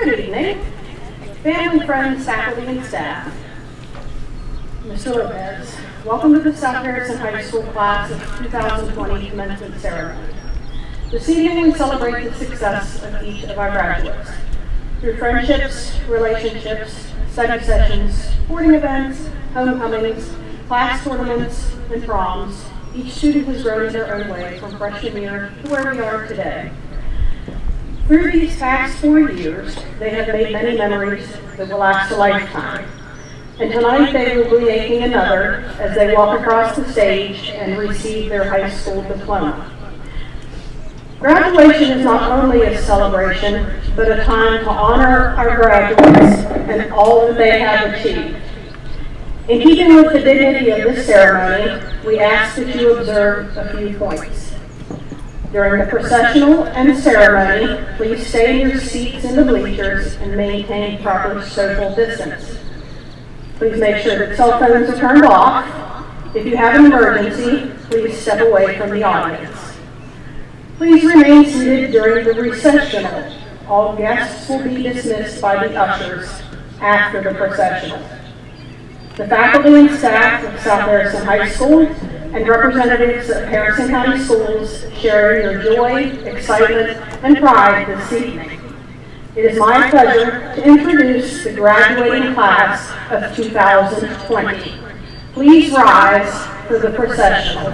Good evening, family, friends, faculty, and staff. Mr. Lopez, welcome to the South Harrison High School class of 2020 commencement ceremony. This evening we celebrate the success of each of our graduates. Through friendships, relationships, study sessions, sporting events, homecomings, class tournaments, and proms, each student has grown in their own way from freshman year to where we are today. Through these past 4 years, they have made many memories that will last a lifetime. And tonight they will be making another as they walk across the stage and receive their high school diploma. Graduation is not only a celebration, but a time to honor our graduates and all that they have achieved. In keeping with the dignity of this ceremony, we ask that you observe a few points. During the processional and ceremony, please stay in your seats in the bleachers and maintain proper social distance. Please make sure that cell phones are turned off. If you have an emergency, please step away from the audience. Please remain seated during the recessional. All guests will be dismissed by the ushers after the processional. The faculty and staff of South Harrison High School and representatives of Harrison County Schools share your joy, excitement, and pride this evening. It is my pleasure to introduce the graduating class of 2020. Please rise for the processional.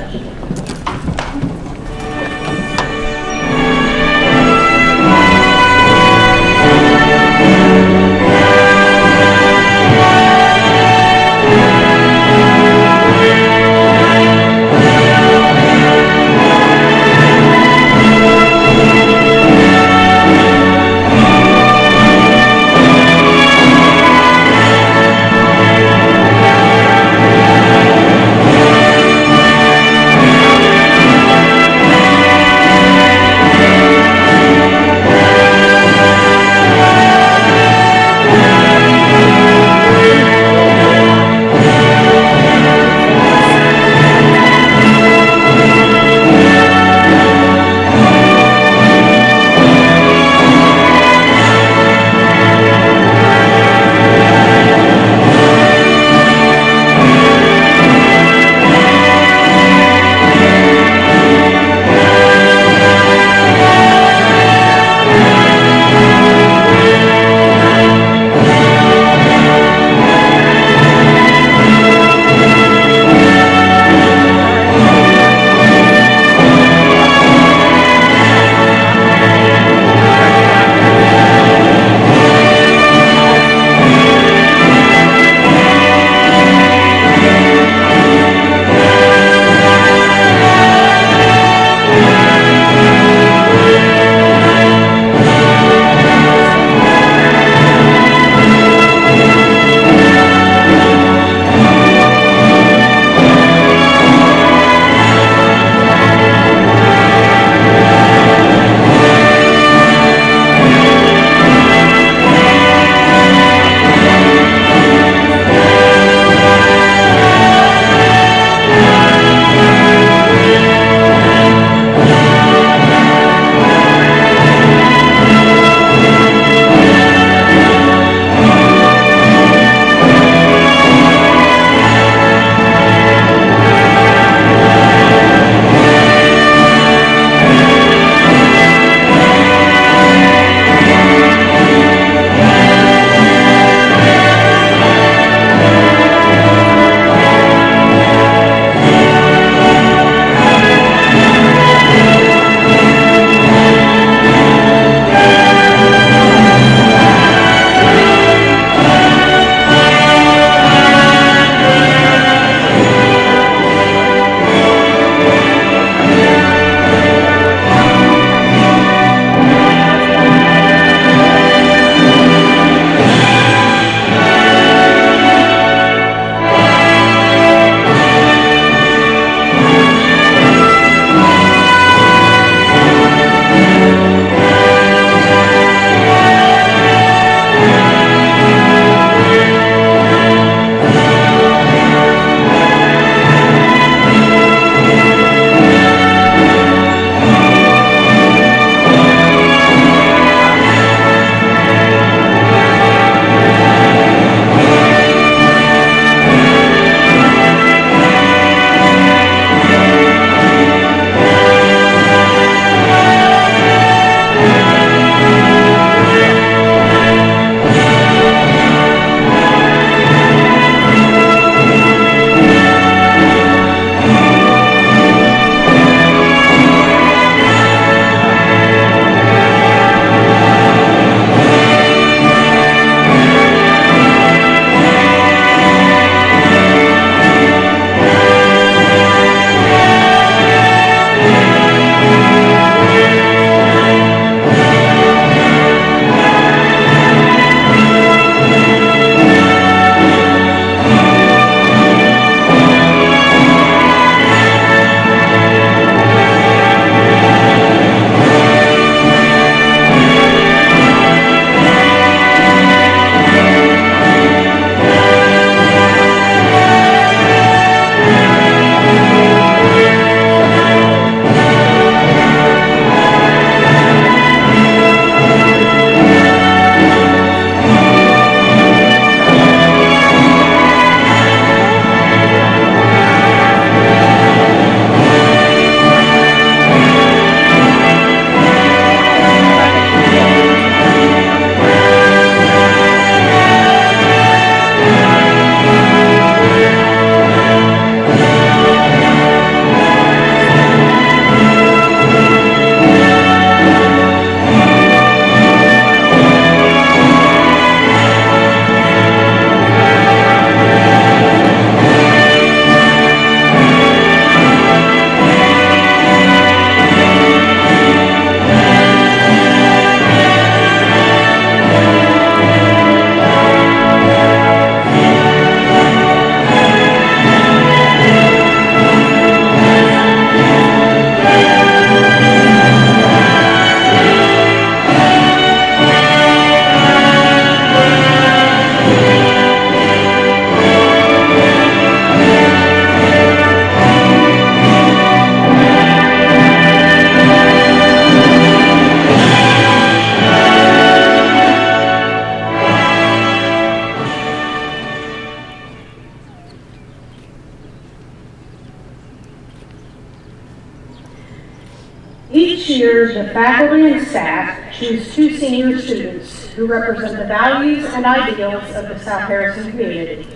faculty and staff choose 2 senior students who represent the values and ideals of the South Harrison community.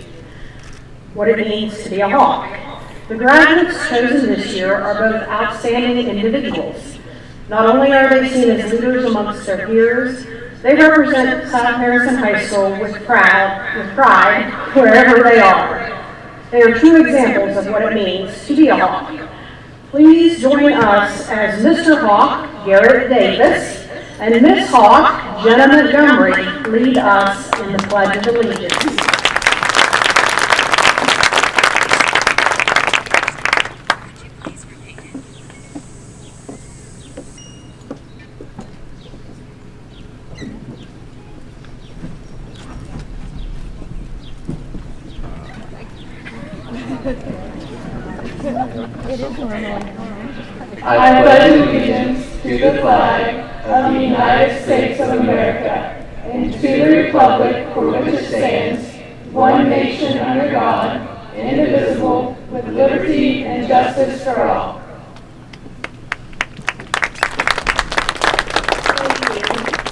What it means to be a Hawk. The graduates chosen this year are both outstanding individuals. Not only are they seen as leaders amongst their peers, they represent South Harrison High School with pride wherever they are. They are true examples of what it means to be a Hawk. Please join us as Mr. Hawk, Garrett Davis, and Miss Hawk, Jenna Montgomery, lead us in the Pledge of Allegiance. I pledge allegiance to the flag of the United States of America and to the republic for which it stands, one nation under God, indivisible, with liberty and justice for all.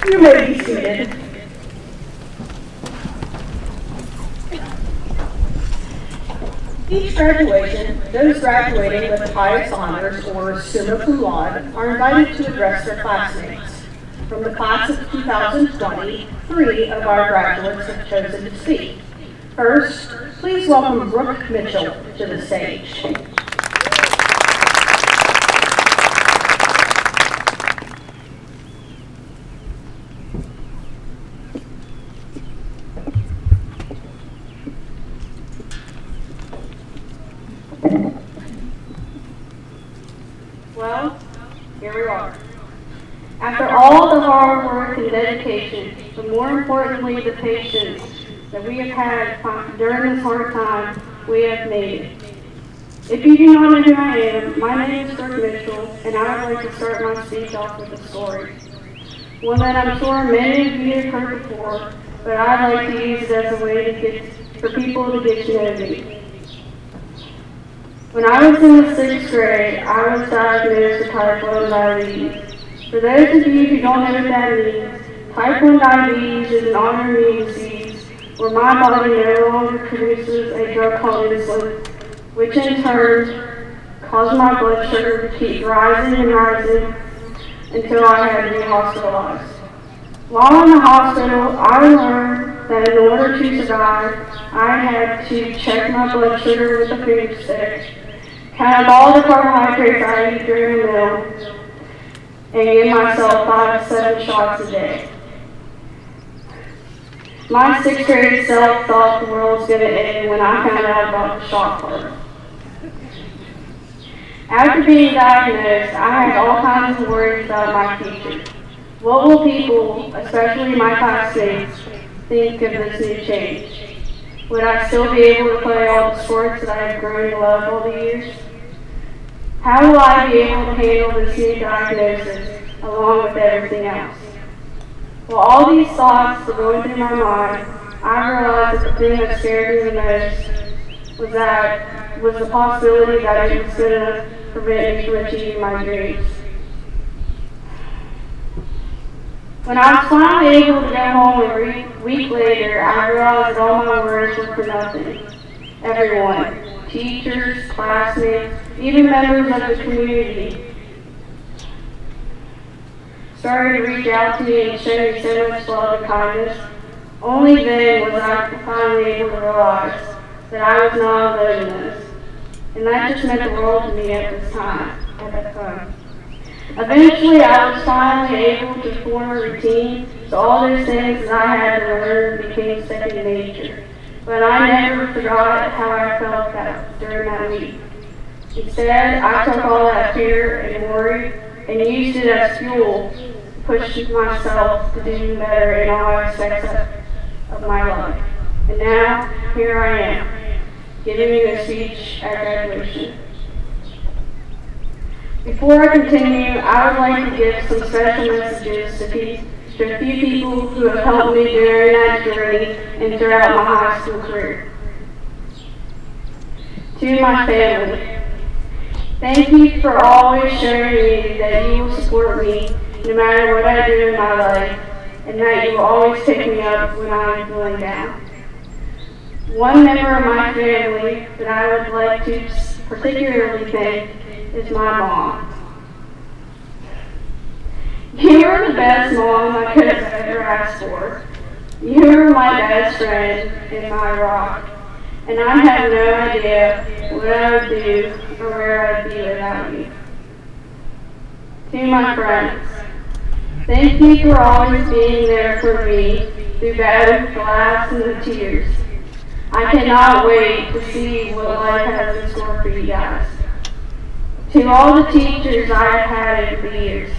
You may be seated. Each graduation, those graduating with the highest honors or summa cum laude are invited to address their classmates. From the class of 2020, 3 of our graduates have chosen to speak. First, please welcome Brooke Mitchell to the stage. Well, here we are. After all the hard work and dedication, but more importantly the patience that we have had during this hard time, we have made it. If you do not know who I am, my name is Brooke Mitchell, and I would like to start my speech off with a story. One that I'm sure many of you have heard before, but I'd like to use it as a way for people to get to know me. When I was in the 6th grade, I was diagnosed with type 1 diabetes. For those of you who don't know what that means, type 1 diabetes is an autoimmune disease where my body no longer produces a drug called insulin, which in turn caused my blood sugar to keep rising and rising until I had to be hospitalized. While in the hospital, I learned that in order to survive, I had to check my blood sugar with a food stick, count all the carbohydrates I eat during a meal, and give myself 5 to 7 shots a day. My 6th grade self thought the world was going to end when I found out about the shot part. After being diagnosed, I had all kinds of worries about my future. What will people, especially my classmates, think of this new change? Would I still be able to play all the sports that I have grown to love all the years? How will I be able to handle this new diagnosis along with everything else? While all these thoughts were going through my mind, I realized that the thing that scared me the most was the possibility that it was going to prevent me from achieving my dreams. When I was finally able to go home a week later, I realized that all my worries were for nothing. Everyone, teachers, classmates, even members of the community, started to reach out to me and show me so much love and kindness. Only then was I finally able to realize that I was not alone in this. And that just meant the world to me at that time. Eventually, I was finally able to form a routine, so all those things that I had to learn became second nature. But I never forgot how I felt during that week. Instead, I took all that fear and worry and used it as fuel to push myself to do better in all aspects of my life. And now, here I am, giving you a speech at graduation. Before I continue, I would like to give some special messages to a few people who have helped me during that journey and throughout my high school career. To my family, thank you for always showing me that you will support me no matter what I do in my life, and that you will always pick me up when I am feeling down. One member of my family that I would like to particularly thank is my mom. You are the best mom I could have ever asked for. You are my best friend and my rock, and I have no idea what I would do or where I'd be without you. To my friends, thank you for always being there for me through bad laughs and the tears. I cannot wait to see what life has in store for you guys. To all the teachers I've had over the years,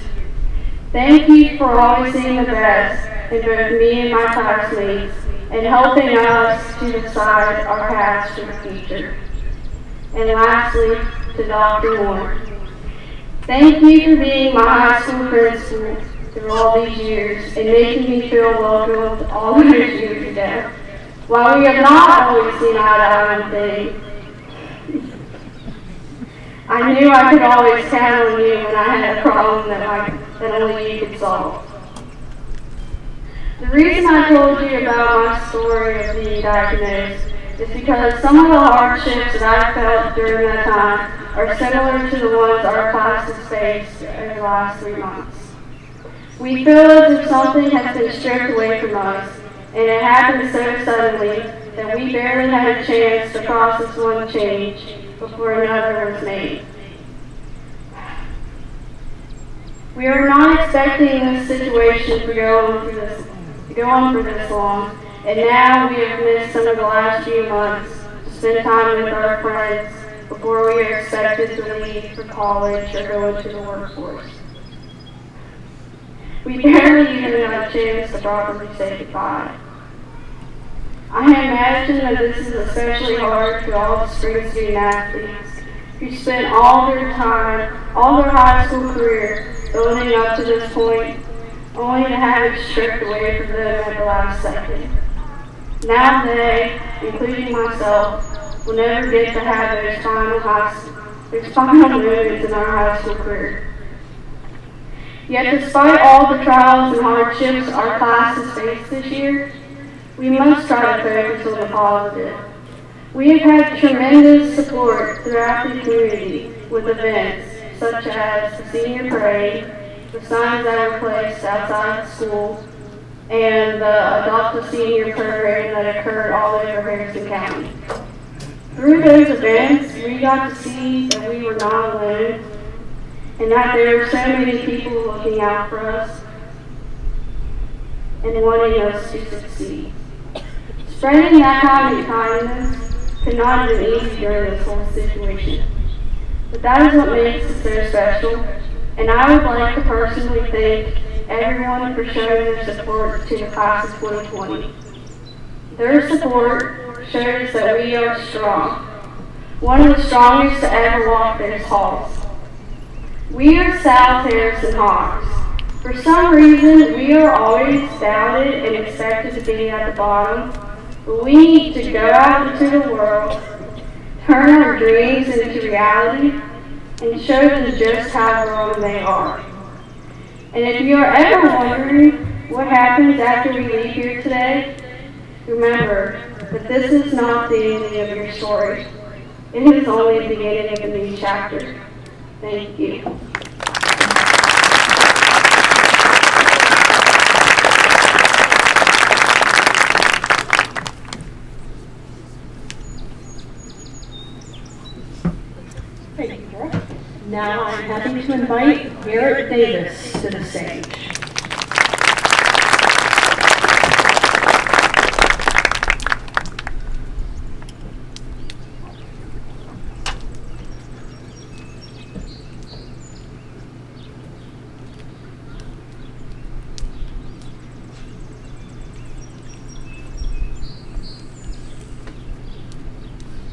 thank you for always seeing the best in both me and my classmates and helping us to decide our paths to the future. And lastly, to Dr. Moore, thank you for being my high school principal through all these years and making me feel welcome all those years ago. While we have not always seen eye to eye on things, I knew I could always count on you when I had a problem that only you could solve. The reason I told you about my story of being diagnosed is because some of the hardships that I felt during that time are similar to the ones our class has faced over the last 3 months. We feel as if something has been stripped away from us, and it happened so suddenly that we barely had a chance to process one change before another was made. We were not expecting this situation to go on for this long, and now we have missed some of the last few months to spend time with our friends before we are expected to leave for college or go into the workforce. We barely even got a chance to properly say goodbye. I imagine that this is especially hard for all the spring student athletes who spent all their time, all their high school career building up to this point, only to have it stripped away from them at the last second. Now they, including myself, will never get to have those final moments in our high school career. Yet despite all the trials and hardships our class has faced this year, we must try to focus on the positive. We have had tremendous support throughout the community with events such as the senior parade, the signs that were placed outside the school, and the Adopt a Senior program that occurred all over Harrison County. Through those events, we got to see that we were not alone, and that there were so many people looking out for us and wanting us to succeed. Spreading that kind of kindness could not have been easy during this whole situation. But that is what makes it so special, and I would like to personally thank everyone for showing their support to the class of 2020. Their support shows that we are strong, one of the strongest to ever walk those halls. We are South Harrison Hawks. For some reason, we are always doubted and expected to be at the bottom, but we need to go out into the world, turn our dreams into reality, and show them just how wrong they are. And if you are ever wondering what happens after we leave here today, remember that this is not the ending of your story. It is only the beginning of a new chapter. Thank you. Thank you, Dora. Now I'm happy to invite Garrett Davis to the stage.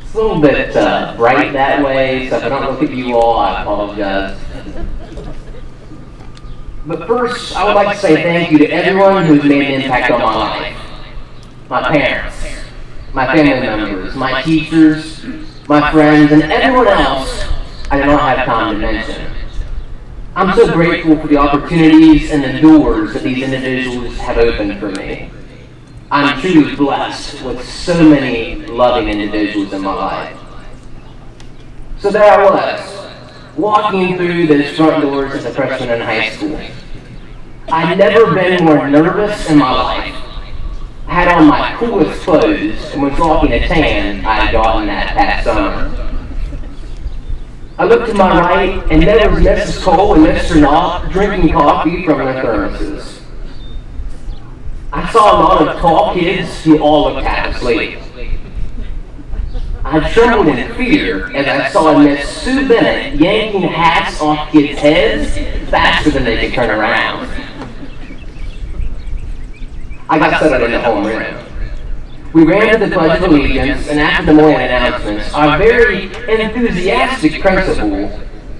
It's a little bit bright that way, so if I don't look at you all, I apologize. But first, I would like to say thank you to everyone who's made an impact on my life. My parents, my family members, my teachers, my friends, and everyone else I do not have time to mention. I'm so grateful for the opportunities and the doors that these individuals have opened for me. I'm truly blessed with so many loving individuals in my life. So there I was, walking through those front doors as a freshman in high school. I'd never been more nervous in my life. I had on my coolest clothes and was rocking a tan I had gotten that past summer. I looked to my right, and there was Mrs. Cole and Mr. Knopf drinking coffee from their thermoses. I saw a lot of tall kids who all looked half asleep. I trembled in fear as I saw Miss Sue Bennett yanking hats off kids' heads faster than they could turn around. I got settled in the homeroom. We ran to the Pledge of Allegiance, and after the morning announcements, our very enthusiastic principal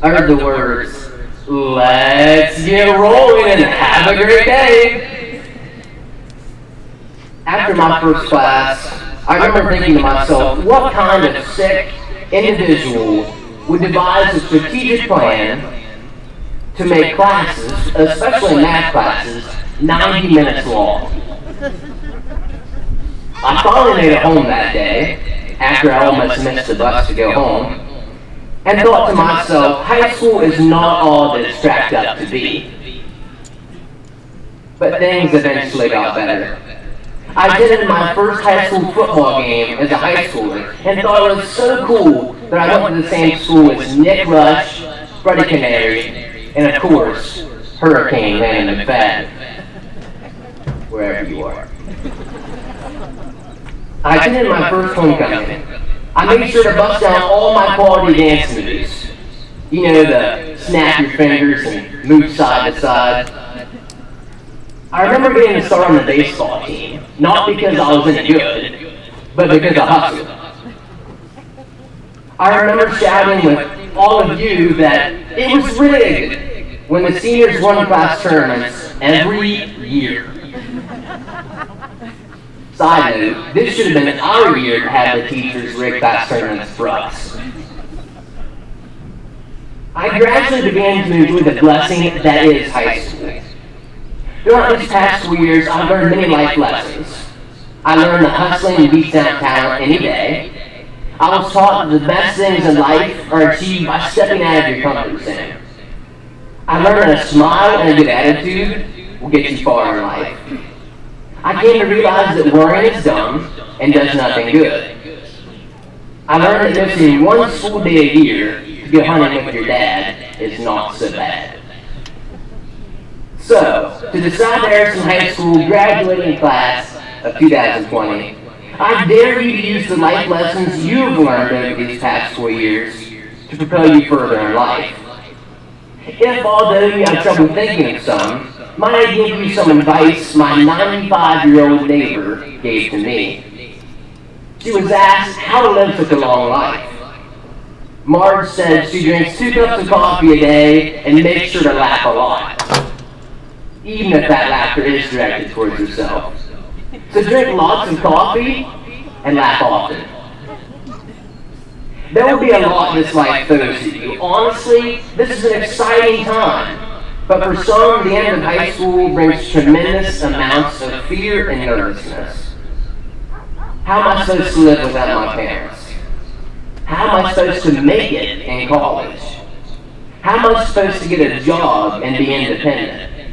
uttered the words, "Let's get rolling and have a great day." After my first class, I remember thinking to myself, what kind of sick individual would devise a strategic plan to make classes, especially math classes, 90 minutes long? I finally made it home that day, after I almost missed the bus to go home, and thought to myself, high school is not all that it's cracked up to be. But things eventually got better. I attended my first high school football game as a high schooler, and thought it was so cool that I went to the same school as Nick Rush, Freddie Canary, and of course, Hurricane Landon McFadden, wherever you are. I attended my first homecoming. I made sure to bust down all my quality dance moves. You know, the snap your fingers and move side to side. I remember getting to start on the baseball team, not because I was any good, but because I hustled. I remember shouting with all of you that it was rigged when the seniors won class tournaments every year. Side note, this should have been our year to have the teachers rig class tournaments for us. I gradually began to enjoy the blessing that is high school. Throughout these past 4 years, I've learned many life lessons. I learned that hustling beats out talent any day. I was taught that the best things in life are achieved by stepping out of your comfort zone. I learned that a smile and a good attitude will get you far in life. I came to realize that worrying is dumb and does nothing good. I learned that missing one school day a year to go hunting with your dad is not so bad. So, to the South Harrison High School graduating class of 2020, I dare you to use the life lessons you've learned over these past 4 years to propel you further in life. If, although you have trouble thinking of some, might I give you some advice my 95-year-old neighbor gave to me. She was asked how to live such a long life. Marge said she drinks 2 cups of coffee a day and makes sure to laugh a lot, even if that laughter is directed towards herself. So drink lots of coffee and laugh often. There will be a lot this life throws at you. Honestly, this is an exciting time. But for some, the end of high school brings tremendous amounts of fear and nervousness. How am I supposed to live without my parents? How am I supposed to make it in college? How am I supposed to get a job and be independent?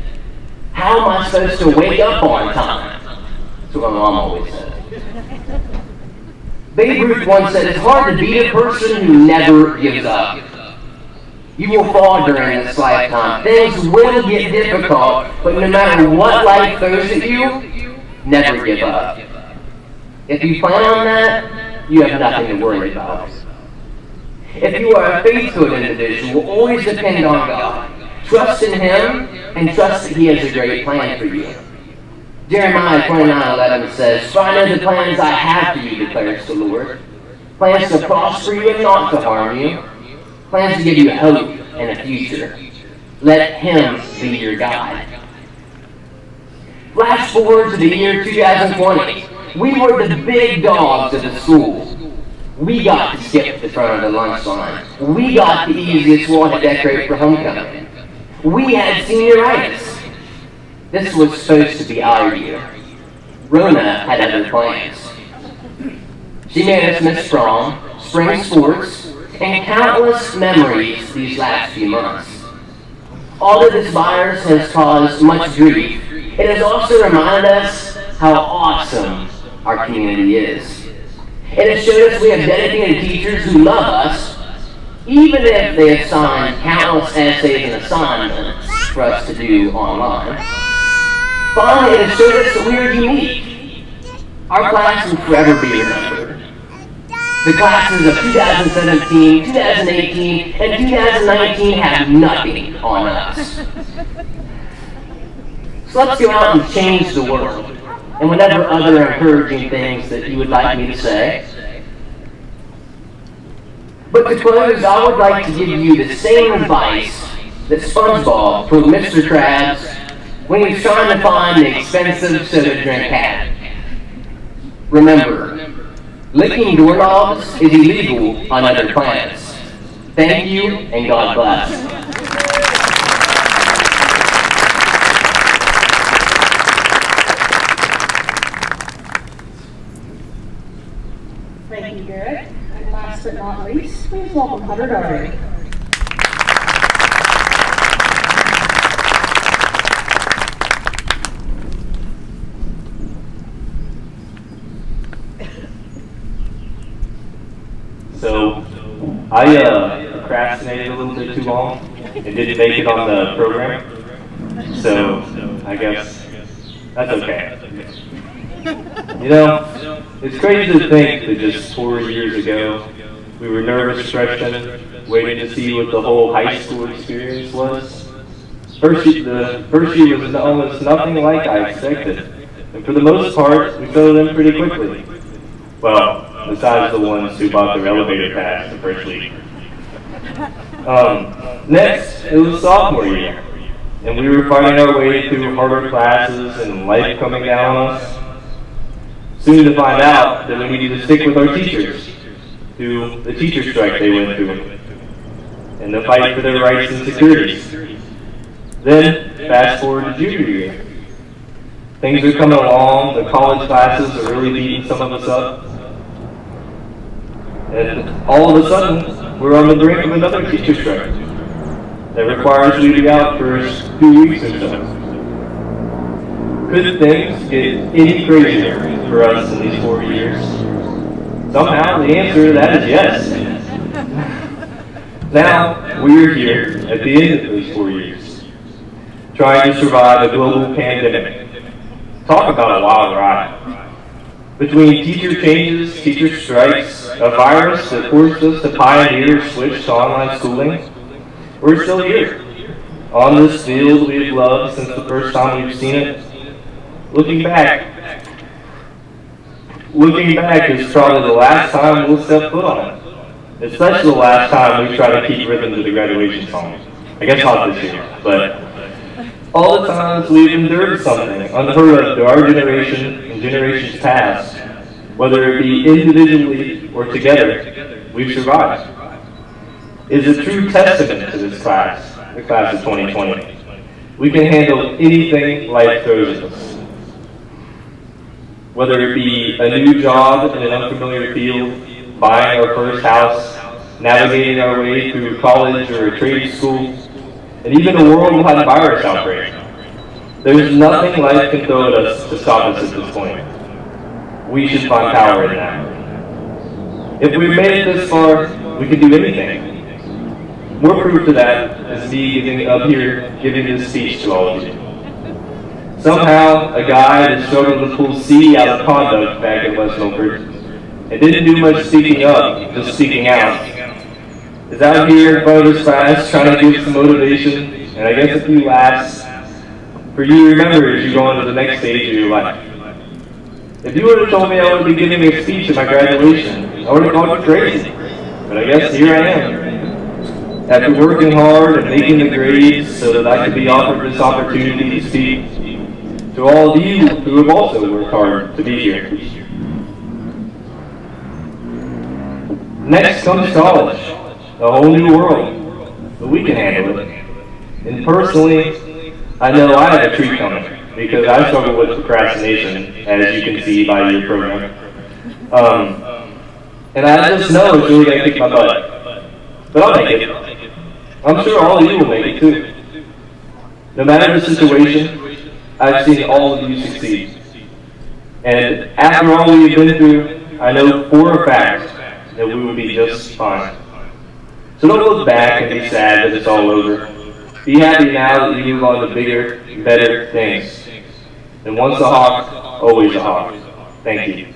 How am I supposed to wake up on time? That's what my mom always said. Babe Ruth once said, it's hard to be a person who never gives up. You will fall during this lifetime. Things will get difficult, but no matter what life throws at you, never give up. If you plan on that, you have nothing to worry about. If you are a faithful individual, always depend on God. Trust in Him, and trust that He has a great plan for you. Jeremiah 29:11 says, For I know the plans I have for you, declares the Lord. Plans to prosper you and not to harm you. Plans to give you hope and a future. Let Him be your guide. Flash forward to the year 2020. We were the big dogs of the school. We got to skip the front of the lunch line. We got the easiest wall to decorate for homecoming. We had senioritis. This was supposed to be our year. Rona had other plans. She made us miss prom, spring sports, and countless memories these last few months. Although this virus has caused much grief, it has also reminded us how awesome our community is. It has showed us we have dedicated teachers who love us, even if they assign countless essays and assignments for us to do online. Finally, it has showed us that we are unique. Our class will forever be remembered. The classes of 2017, 2018, and 2019 have nothing on us. So let's go out and change the world, and whatever other encouraging things that you would like me to say. But to close, I would like to give you the same advice that SpongeBob told Mr. Krabs when he was trying to find the expensive soda drink hat. Remember, licking doorknobs is illegal on other planets. Thank you, and God bless. Thank you, Garrett. And last but not least, please welcome Hunter Doherty. So, I procrastinated a little bit too long and didn't make it on the program. So, I guess that's okay. You know, it's crazy to think that just 4 years ago, we were nervous freshmen waiting to see what the whole high school experience was. The first year was almost nothing like I expected. And for the most part, we settled in pretty quickly. Well, besides the ones who bought their elevator pass the first week. Next, it was sophomore year, and we were finding our way through harder classes and life coming down on us. Soon to find out that we needed to stick with our teachers through the teacher strike they went through, and the fight for their rights and securities. Then, fast forward to junior year. Things are coming along, the college classes are really beating some of us up. And all of a sudden, we're on the brink of another teacher strike that requires you to be out for 2 weeks or so. Could things get any crazier for us in these 4 years? Somehow, the answer to that is yes. Now, we're here at the end of those 4 years, trying to survive a global pandemic. Talk about a wild ride. Between teacher changes, teacher strikes, a virus that forced us to pioneer a switch to online schooling, we're still here, on this field we've loved since the first time we've seen it. Looking back is probably the last time we'll step foot on it, especially the last time we try to keep rhythm to the graduation song. I guess not this year, but all the times we've endured something unheard of to our generation and generations past, whether it be individually or together, we've survived. It is a true testament to this class, the class of 2020. We can handle anything life throws at us. Whether it be a new job in an unfamiliar field, buying our first house, navigating our way through college or a trade school, and even a worldwide virus outbreak. There's nothing life can throw at us to stop us at this point. We should find power in that. If we've made it this far, we can do anything. More proof of that is me giving this speech to all of you. Somehow, a guy that struggled to pull C out of conduct back at West Milford, and didn't do much speaking up, just speaking out, is out here in front of his class trying to give some motivation, and I guess a few laughs, for you to remember as you go on to the next stage of your life. If you would have told me I would be giving a speech at my graduation, I would have gone crazy. But I guess here I am. After working hard and making the grades so that I could be offered this opportunity to speak to all of you who have also worked hard to be here. Next comes college, a whole new world, but we can handle it. And personally, I know I have a treat coming because I struggle with procrastination, as you can see by your program. And I just know it's really going to kick my butt. But I'll make it. I'm sure all of you will make it too. No matter the situation, I've seen all of you succeed. And after all we've been through, I know for a fact that we will be just fine. So don't look back and be sad that it's all over. Be happy now that you move on to bigger, better things. And once a hawk, always a hawk. Thank you.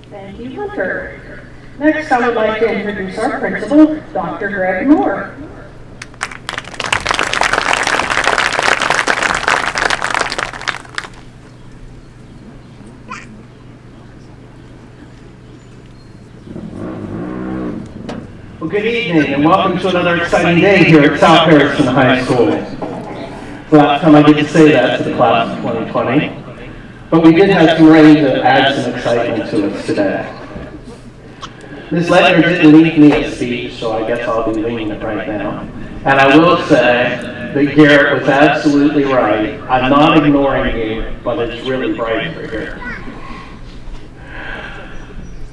Thank you, Hunter. Next, I would like to introduce our principal, Dr. Greg Moore. Well, good evening and welcome to another exciting day here at South Harrison High School. It's the last time I get to say that to the class of 2020. But we did have some rain to add some excitement to us today. Ms. Ledner didn't leave me a speech, so I guess I'll be winging it right now. And I will say that Garrett was absolutely right. I'm not ignoring you, but it's really bright for here.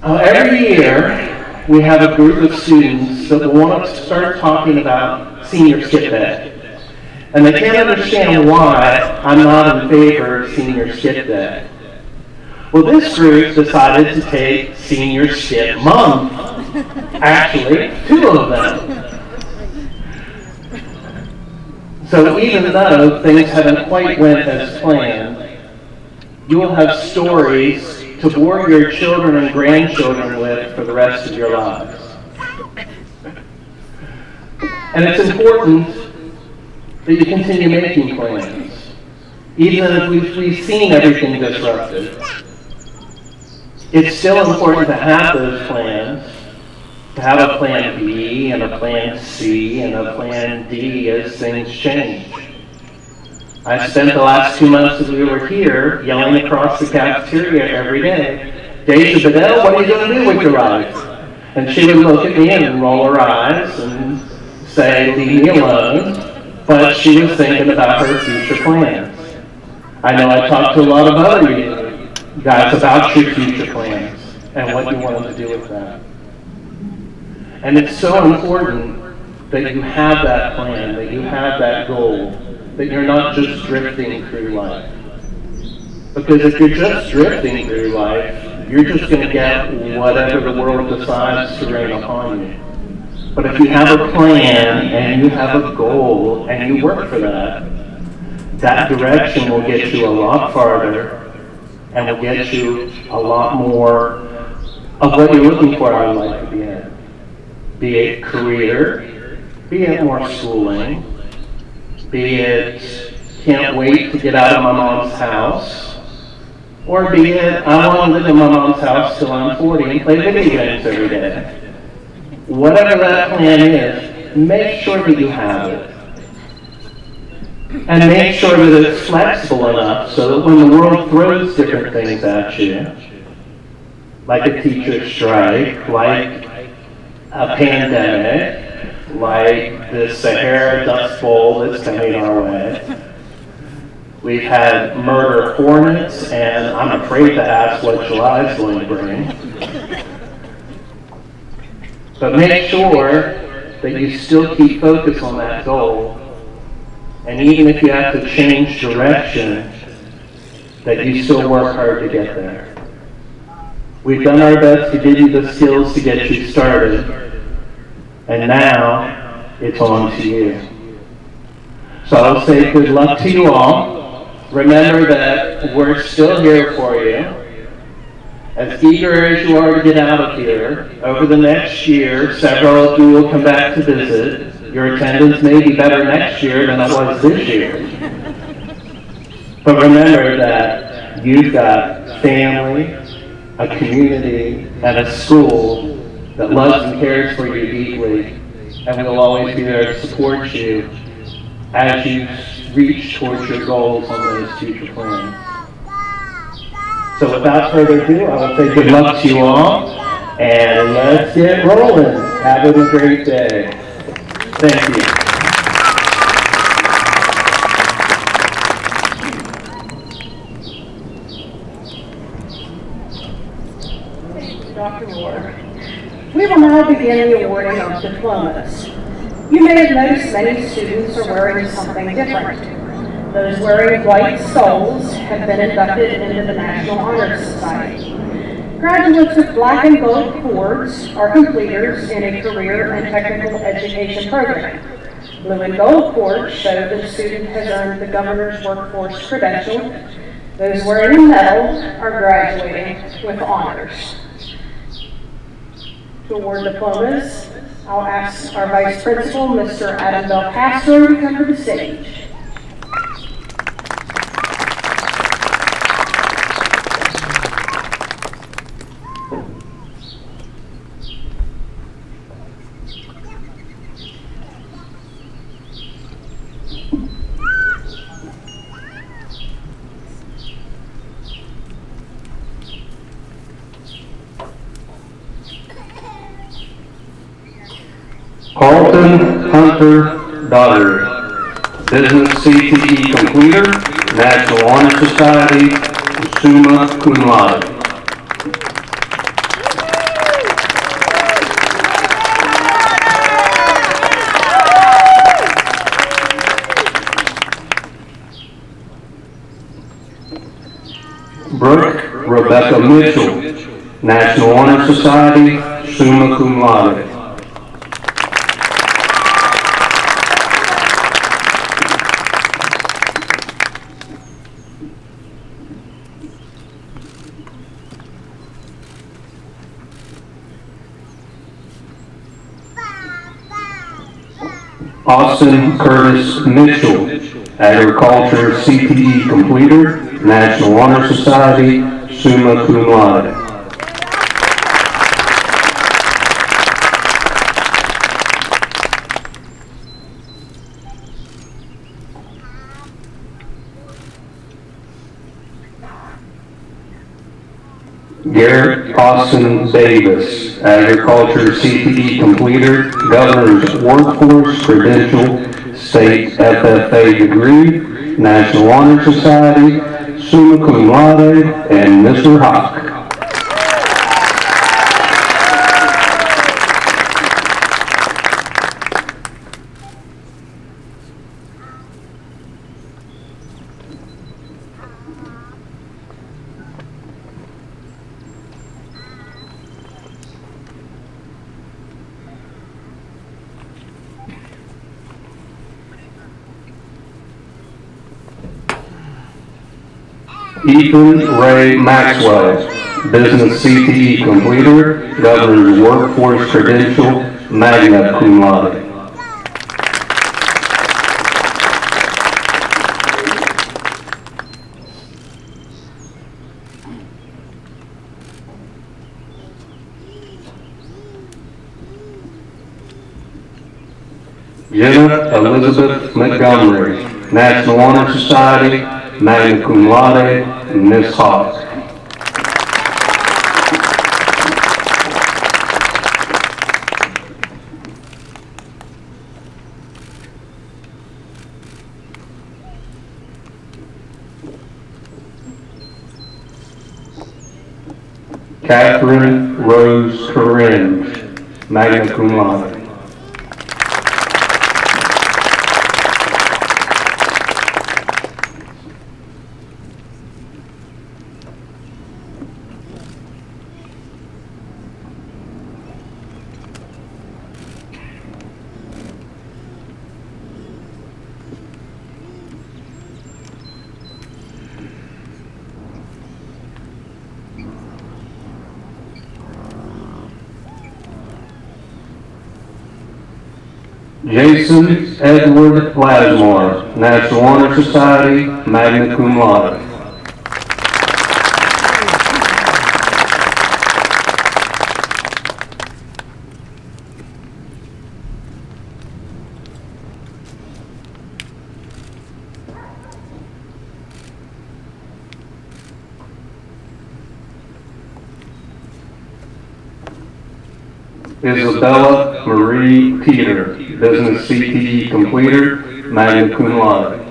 Every year, we have a group of students that want us to start talking about senior skip day. And they can't understand why I'm not in favor of senior skip day. Well, this group decided to take senior skip month. Actually, 2 of them. So even though things haven't quite went as planned, you will have stories to bore your children and grandchildren with for the rest of your lives. And it's important that you continue making plans, even if we've seen everything disrupted. It's still important to have those plans, to have a plan B and a plan C and a plan D as things change. I spent the last 2 months as we were here yelling across the cafeteria every day, "Deja Bedell, what are you going to do with your life?" And she would look at me and roll her eyes and say, "Leave me alone." But she was thinking about her future plans. I know I talked to a lot of other you guys about your future plans and what you wanted to do with that. And it's so important that you have that plan, that you have that goal, that you're not just drifting through life. Because if you're just drifting through life, you're just going to get whatever the world decides to rain upon you. But if you have a plan and you have a goal and you work for that, that direction will get you a lot farther and will get you a lot more of what you're looking for out of life at the end. Be it career, be it more schooling, be it can't wait to get out of my mom's house, or be it I want to live in my mom's house till I'm 40 and play video games every day. Whatever that plan is, make sure that you have it. And make sure that it's flexible enough so that when the world throws different things at you, like a teacher strike, like a pandemic, like the Sahara Dust Bowl that's coming our way. We've had murder hornets, and I'm afraid to ask what July's going to bring. But make sure that you still keep focus on that goal. And even if you have to change direction, that you still work hard to get there. We've done our best to give you the skills to get you started. And now, it's on to you. So I'll say good luck to you all. Remember that we're still here for you. As eager as you are to get out of here, over the next year, several of you will come back to visit. Your attendance may be better next year than it was this year. But remember that you've got family, a community, and a school that loves and cares for you deeply, and will always be there to support you as you reach towards your goals on those future plans. So without further ado, I will say good luck to you all, and let's get rolling. Have a great day. Thank you. Dr. Ward. We will now begin the awarding of diplomas. You may have noticed many students are wearing something different. Those wearing white skulls have been inducted into the National Honor Society. Graduates with black and gold cords are completers in a career and technical education program. Blue and gold cords show that the student has earned the governor's workforce credential. Those wearing the medal are graduating with honors. To award diplomas, I'll ask our Vice Principal, Mr. Adam Belcastro, to come to the stage. Carlton Hunter Daughter, Business CTE Completer, National Honor Society, summa cum laude. Brooke Rebecca Mitchell, National Honor Society, summa cum laude. Austin Curtis Mitchell, Agriculture CTE Completer, National Honor Society, summa cum laude. Garrett Austin Davis, Agriculture CTE Completer, Governor's Workforce Credential, State FFA degree, National Honor Society, summa cum laude, and Mr. Hawk. Ethan Ray Maxwell, Business CTE Completer, Governor's Workforce Credential, magna cum laude. Jenna Elizabeth Montgomery, National Honor Society, magna cum laude, Ms. Hawk. Catherine Rose Corinne, magna cum laude. Jason Edward Lasmore, National Honor Society, magna cum laude. Isabella Marie Peter, business CTE completer, magna cum laude.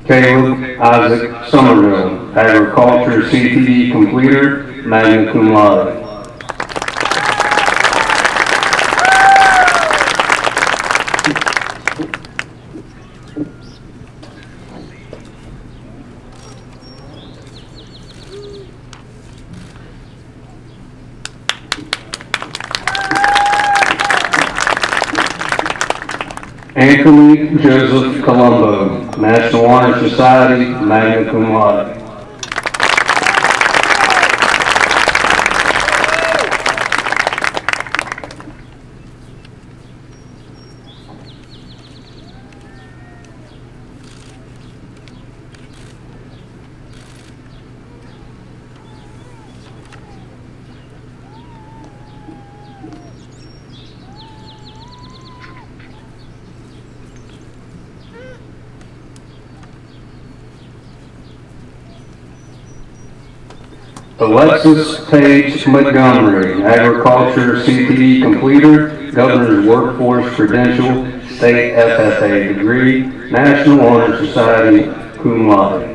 Caleb Isaac Somerville, agriculture CTE completer, magna cum laude. Anthony Joseph Colombo, National Honor Society, magna cum laude. Alexis Page Montgomery, agriculture CTE completer, governor's workforce credential, state FFA degree, National Honor Society, cum laude.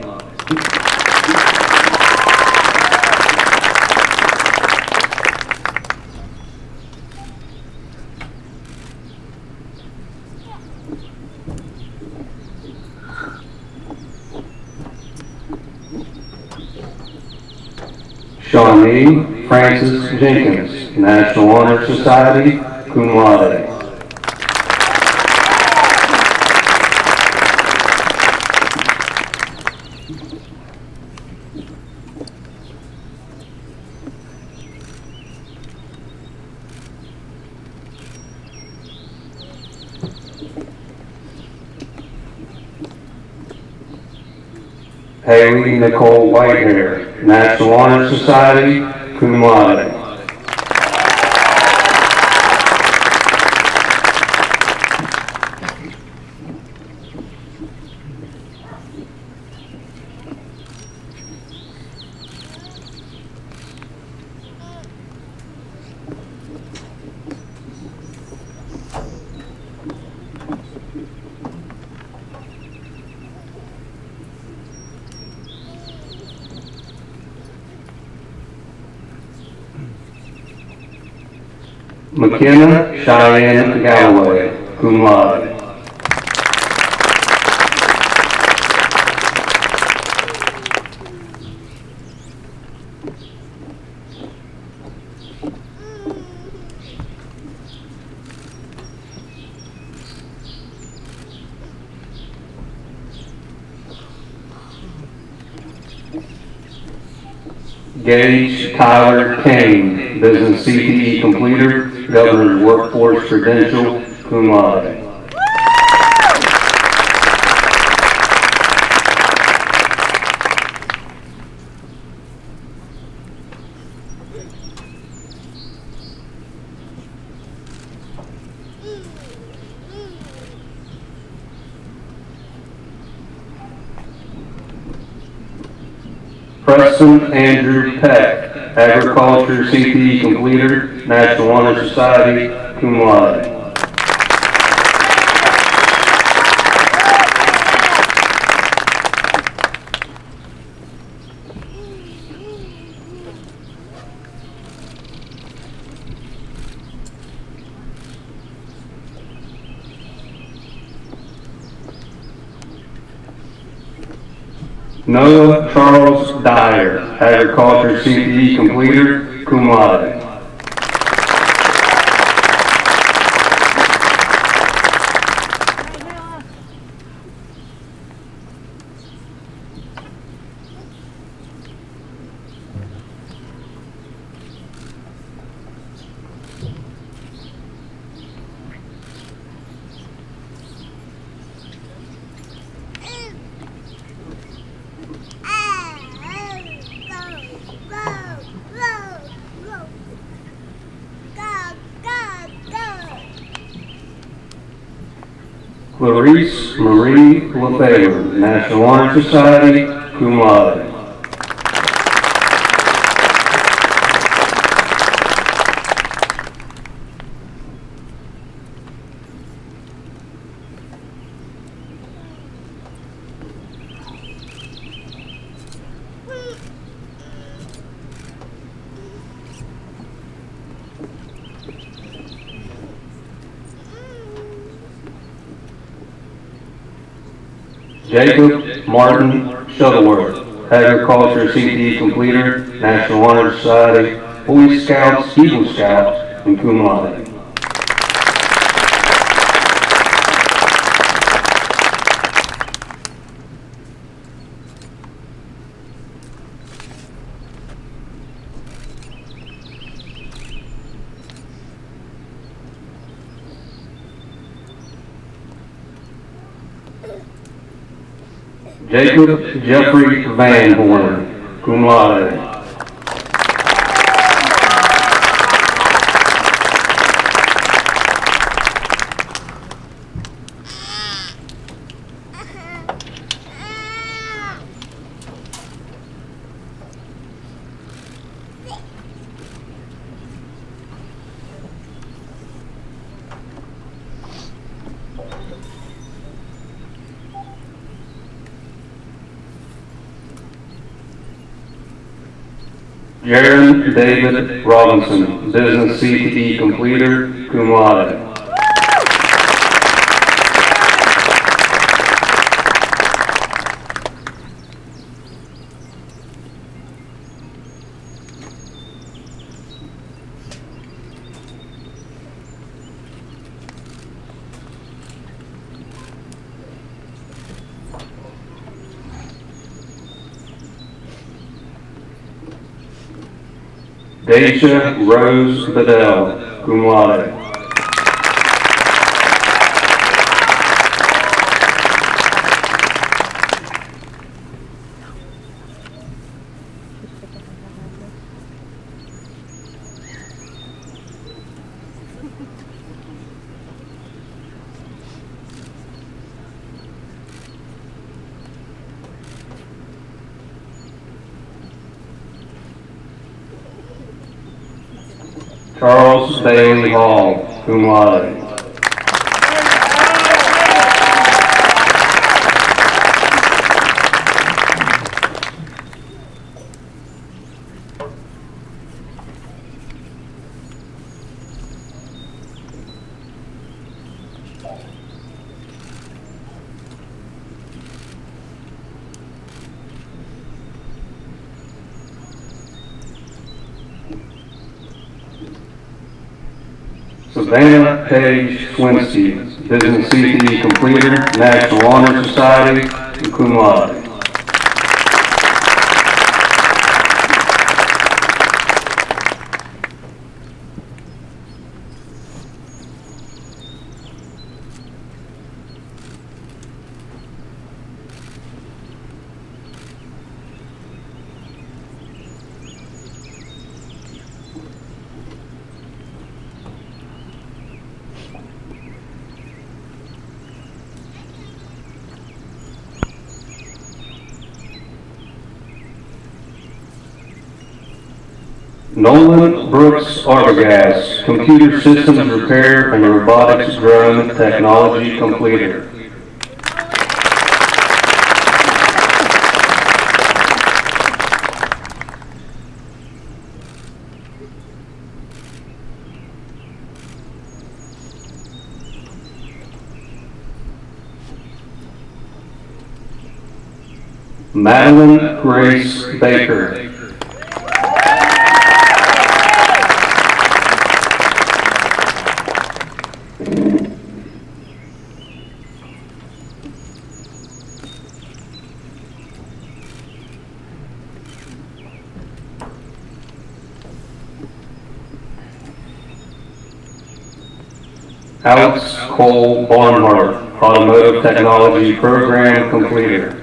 Shawnee Francis Jenkins, National Honor Society, cum laude. Haley Nicole Whitehair, National Honor Society, cum laude. McKenna Cheyenne Galloway, cum laude. Gage Tyler Kane, business CTE completer, governor's workforce credential, cum laude. Preston Andrew Peck, agriculture CTE completer, National Honor Society, cum laude. Noah Charles Dyer, agriculture CTE completer, cum laude. Clarice Marie Lefebvre, National Honor Society, cum laude. Jacob Martin Shuttleworth, Agriculture CTE completer, National Honor Society, Boy Scouts, Eagle Scouts, and cum laude. Jacob Jeffrey Van Horn, cum laude. Jaron David Robinson, Business CTE completer, cum laude. Deja Rose Bedell, cum laude. Charles Bailey Hall, cum laude. Savannah Paige Swinsky, Business CTE completer, National Honor Society, and cum laude. Nolan Brooks Arbogast, Computer Systems Repair and Robotics Drone Technology completer. Madeline Grace Baker. Alex Cole Barnhart, Automotive Technology Program completer.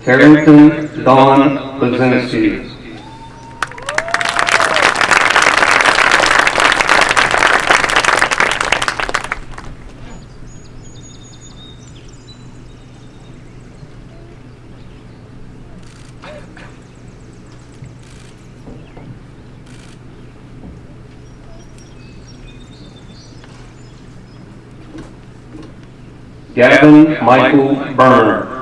Carrington Dawn Bazinski. Gavin Michael Berner.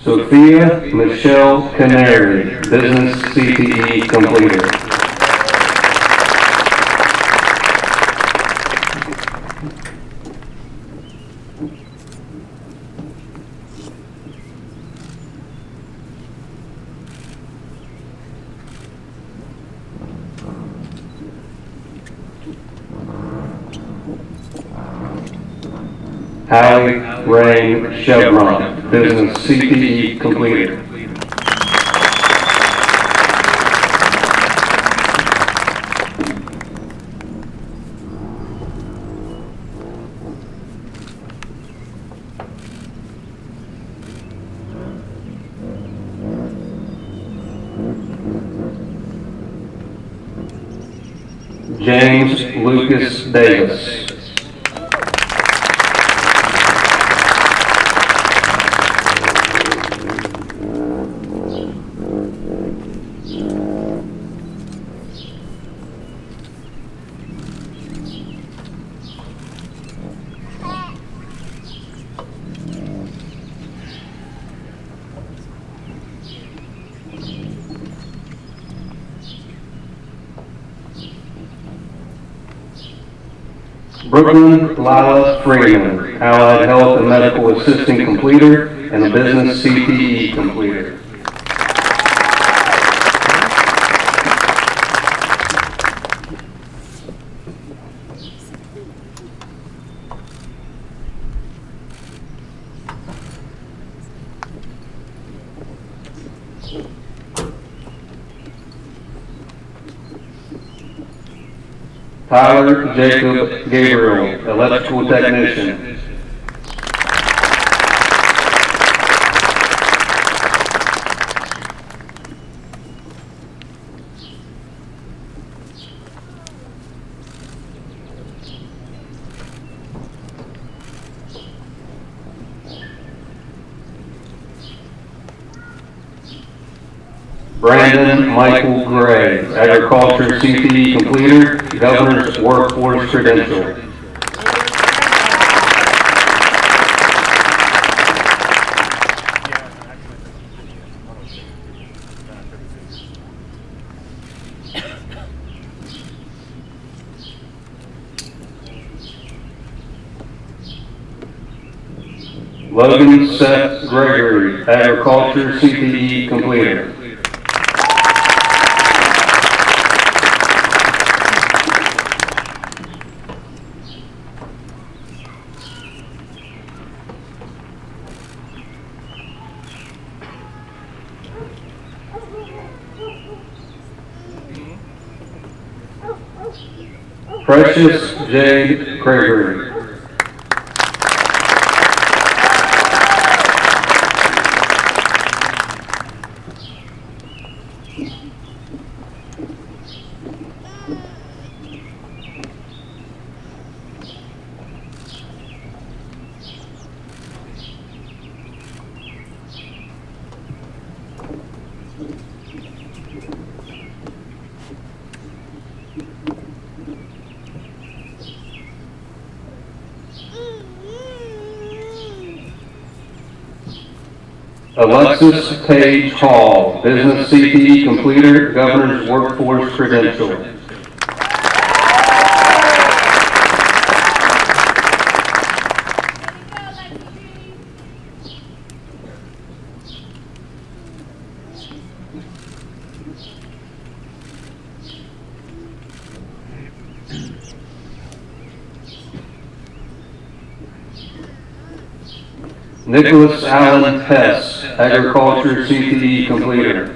Sophia Michelle Canary, Business CTE completer. Hallie Rain Chevron, Business CTE completer. James Lucas Davis. Brooklyn Lila Freeman, Allied Health and Medical Assisting completer and a Business CTE completer. Tyler Jacob Gabriel, Electrical Technician. Brandon Michael Gray, Agriculture CTE completer, Governor's Workforce Credential. Logan Seth Gregory, Agriculture CTE completer. Precious J. Gregory. Alexis Page Hall, Business CTE completer, Governor's Workforce Credential. Nicholas Allen Hess, agriculture CTE completer.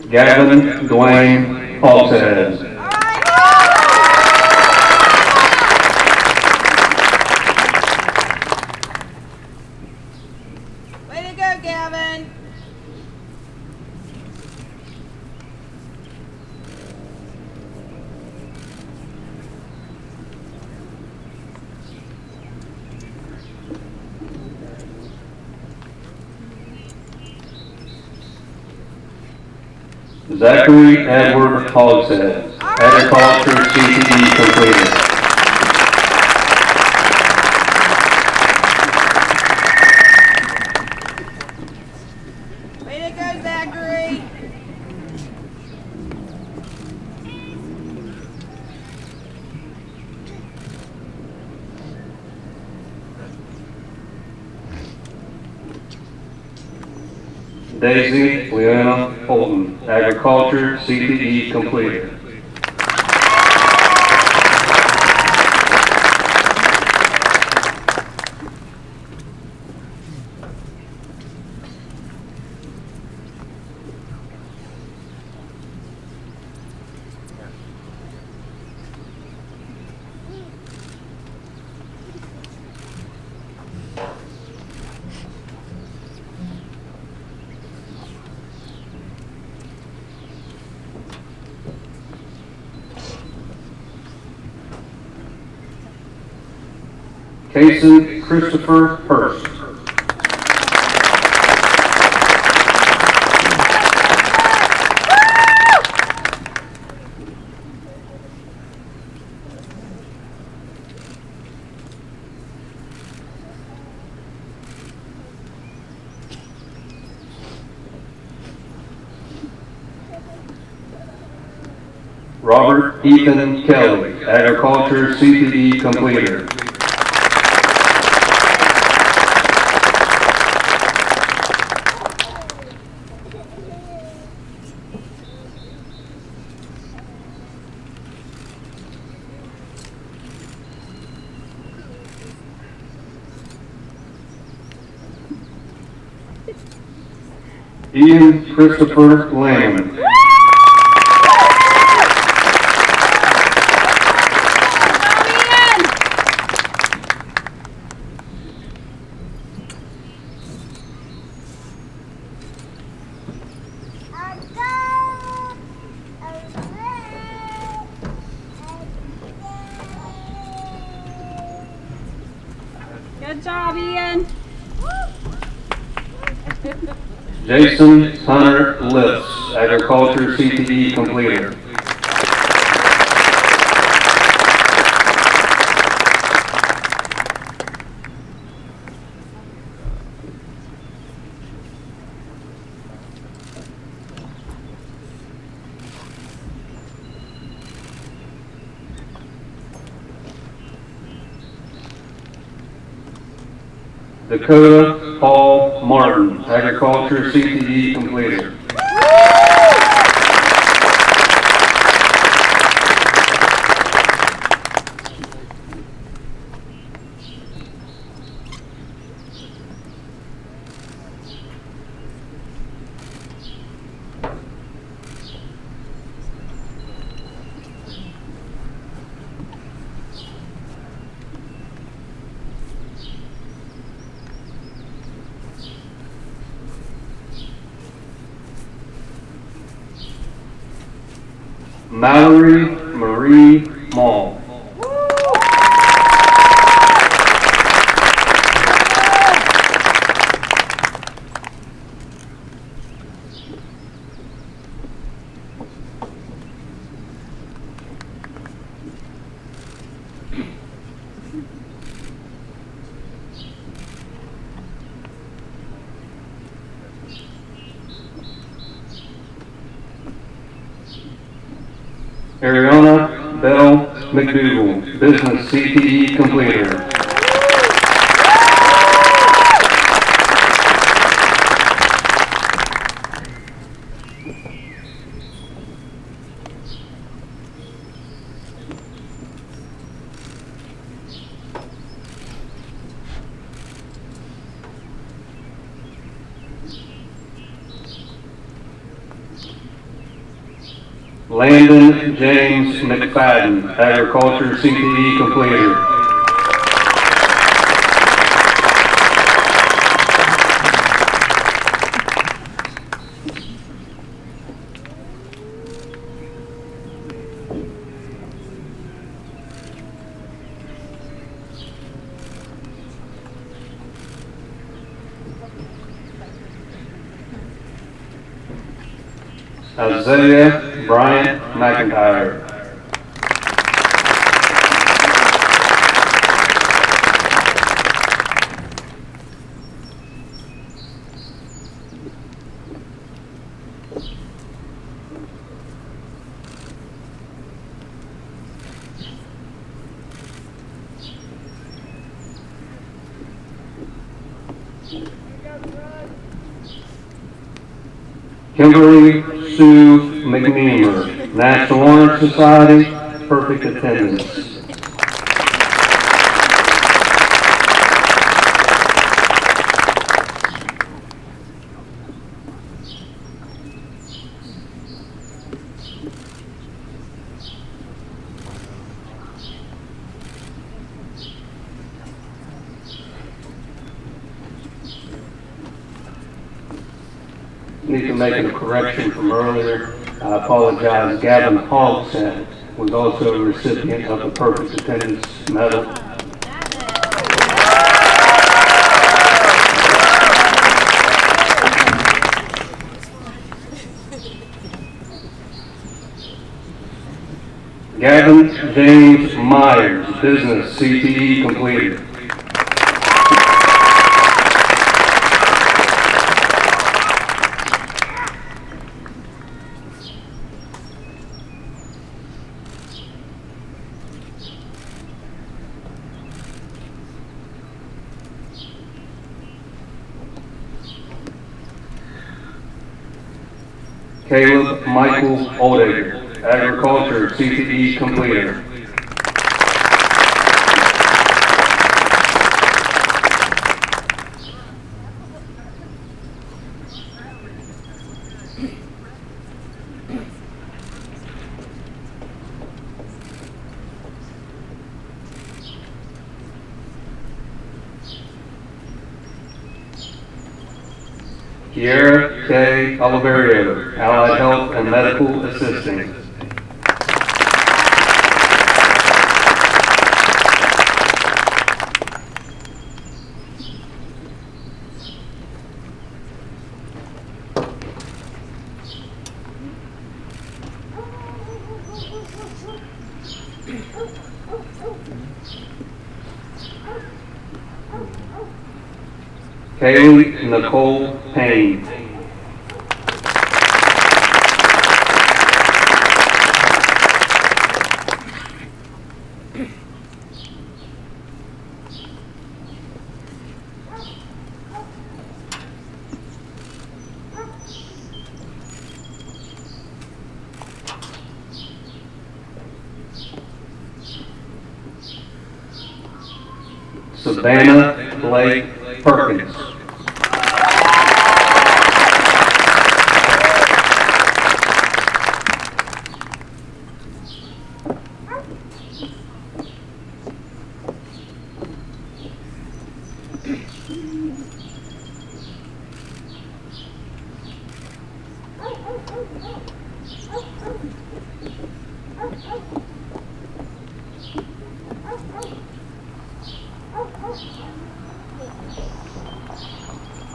Gavin Dwayne Halstead. Way to go, Gavin. Zachary Edward Hogshead, agriculture CTE completer. Way to go, Zachary. Daisy Leona Holton, agriculture CTE completer. Kason Christopher Hurst. Robert Ethan Kelly, agriculture CTE completer. Ian Christopher Lehman. Good job, Ian. Jason Hunter Lifts, agriculture CTE completer. Dakota Paul Martin, agriculture CTE completer. Mallory Marie Mall. Ariana Bell McDougal, business CTE completer. Landon James McFadden, agriculture CTE completer. Isaiah Bryant McIntyre. Kimberly Sue McNeamer, National Honor Society, perfect attendance. Need to make a correction from earlier. I apologize. Gavin Hogsett was also a recipient of the Perfect Attendance Medal. Gavin James Myers, business CTE completed. Caleb Michael Oldacre, agriculture CTE completer. Kiera K. Oliverio, Allied Health and Medical Assistant. Kaylee Nicole Payne. Savannah Blake Perkins.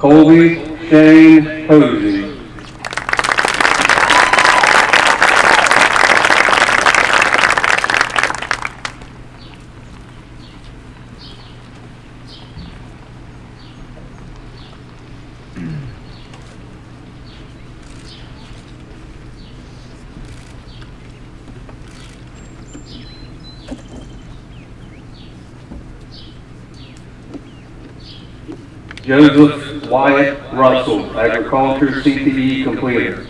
Colby Shane Posey. Joseph Wyatt Russell, agriculture CTE completer.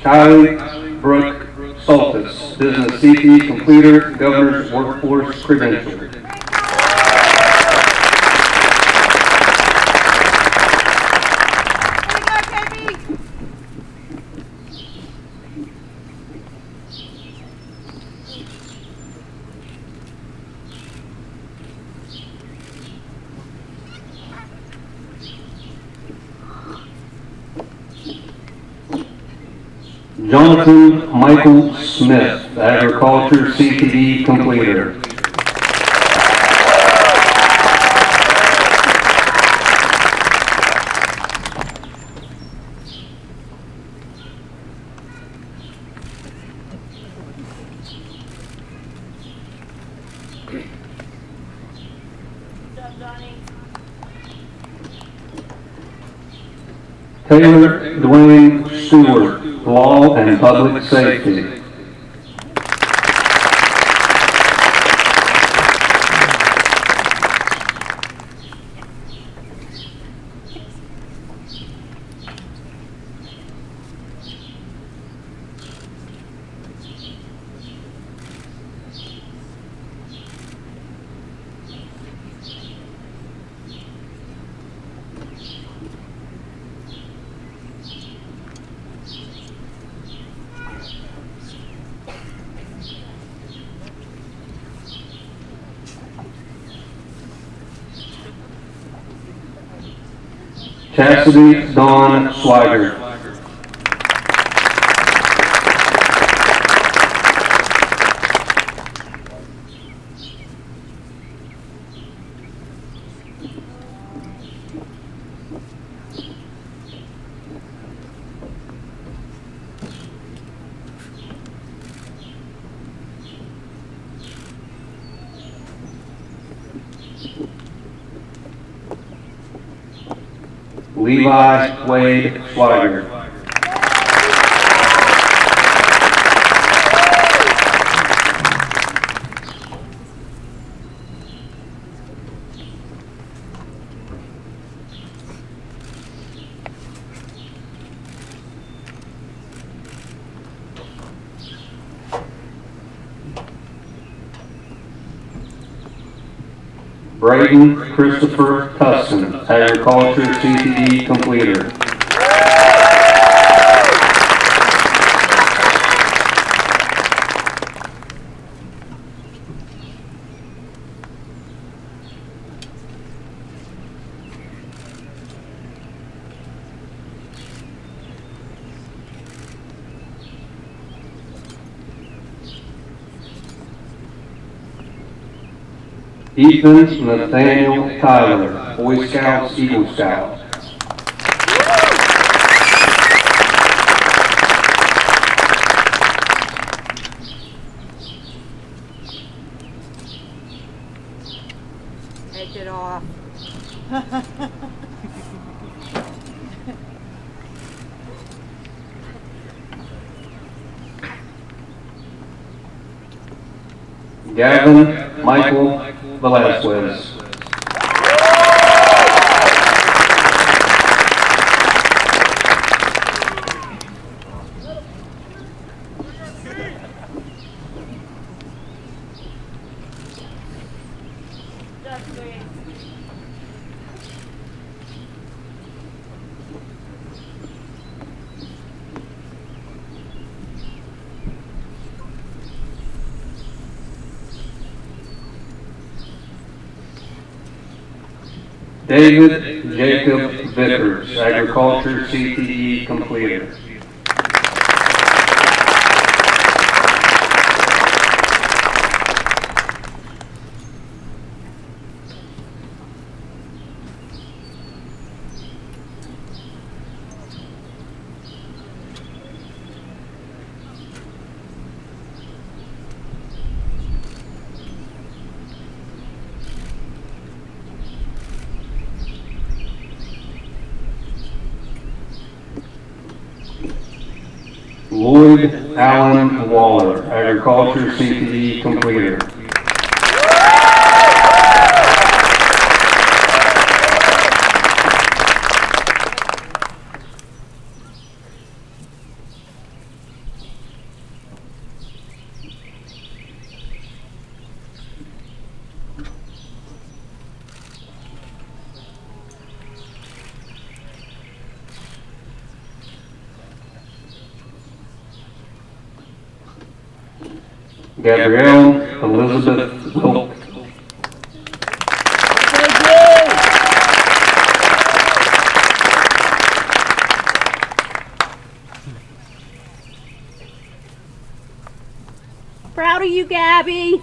Kylie Brooke Soltis, business CTE completer, governor's workforce credential. Jonathan Michael Smith, agriculture CTE completer. Taylor Dwayne Stewart, law and public safety. Chastity Dawn Swigert. Levi Wade Swigert. Braden Christopher Tustin, agriculture CTE completer. Ethan Nathaniel Tyler, Boy Scouts, Eagle Scout. Take it off. Gavin Michael Velasquez. David Jacob Vickers, agriculture CTE completer. Lloyd Allen Waller, agriculture CTE completer. Gabrielle Elizabeth Wilk. Proud of you, Gabby.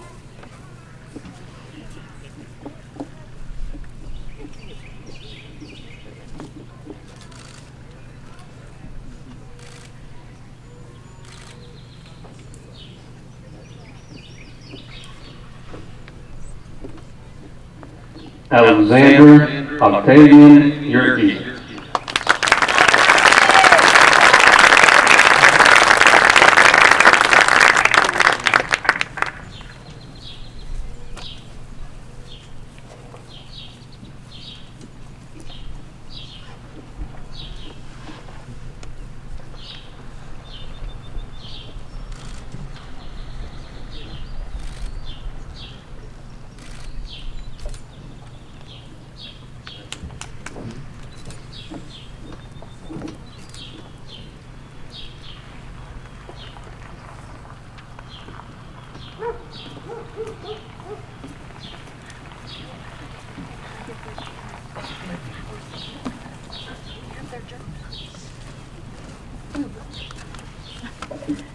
Alexander Octavian Yerke.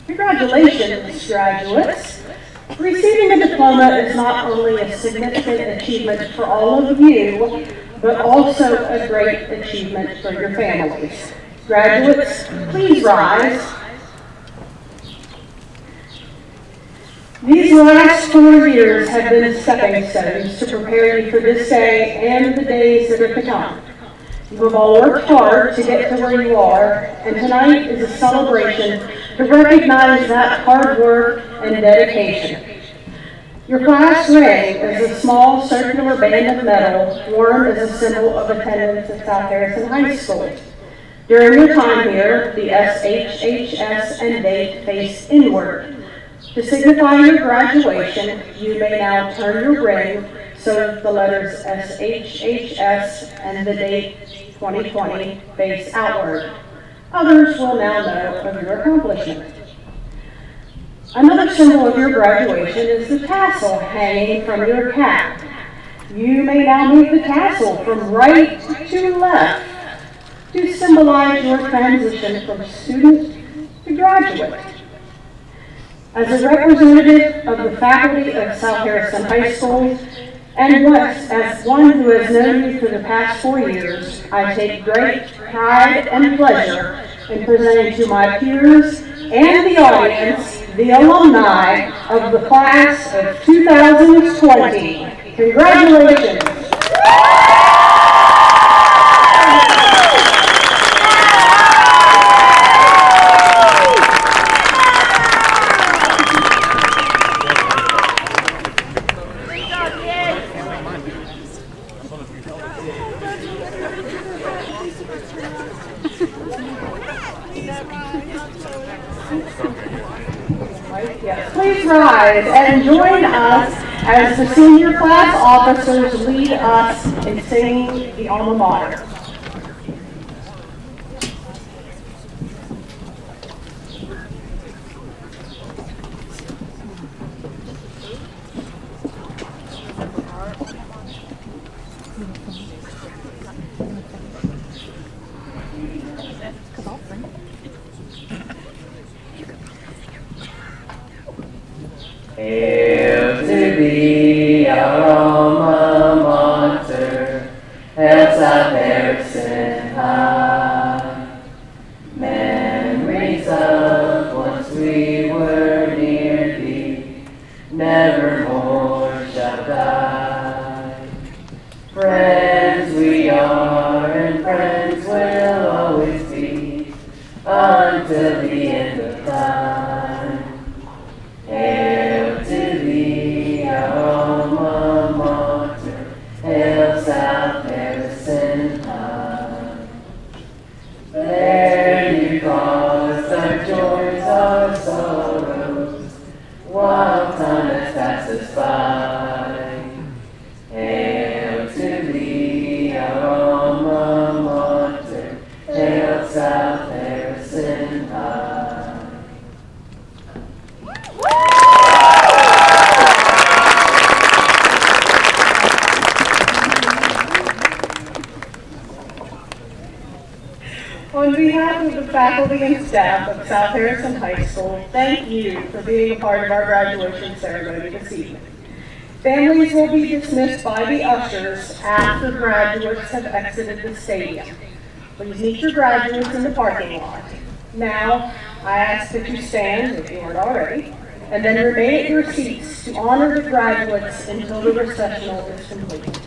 Congratulations, graduates. Receiving a diploma is not only a significant achievement for all of you, but also a great achievement for your families. Graduates, please rise. These last 4 years have been stepping stones to prepare you for this day and the days that are to come. You have all worked hard to get to where you are, and tonight is a celebration to recognize that hard work and dedication. Your class ring is a small circular band of metal worn as a symbol of attendance at South Harrison High School. During your time here, the SHHS and date face inward. To signify your graduation, you may now turn your ring so the letters SHHS and the date 2020 face outward. Others will now know of your accomplishment. Another symbol of your graduation is the tassel hanging from your cap. You may now move the tassel from right to left to symbolize your transition from student to graduate. As a representative of the faculty of South Harrison High School, and as one who has known you for the past 4 years, I take great pride and pleasure in presenting to my peers and the audience the alumni of the class of 2020. Congratulations! Please rise and join us as the senior class officers lead us in singing the alma mater. Hail to thee, our alma mater, hail South Harrison High. Memories of once we were near thee, nevermore shall die. Friends we are, and friends will always be, until the end of time. Hail to thee, our alma mater, hail South Harrison High. There you cause our joys, our sorrows, while time has passed us by. Hail to thee, our alma mater, hail South Harrison High. On behalf of the faculty and staff of South Harrison High School, thank you for being a part of our graduation ceremony this evening. Families will be dismissed by the ushers after graduates have exited the stadium. Please meet your graduates in the parking lot. Now, I ask that you stand, if you aren't already, and then remain at your seats to honor the graduates until the recessional is complete.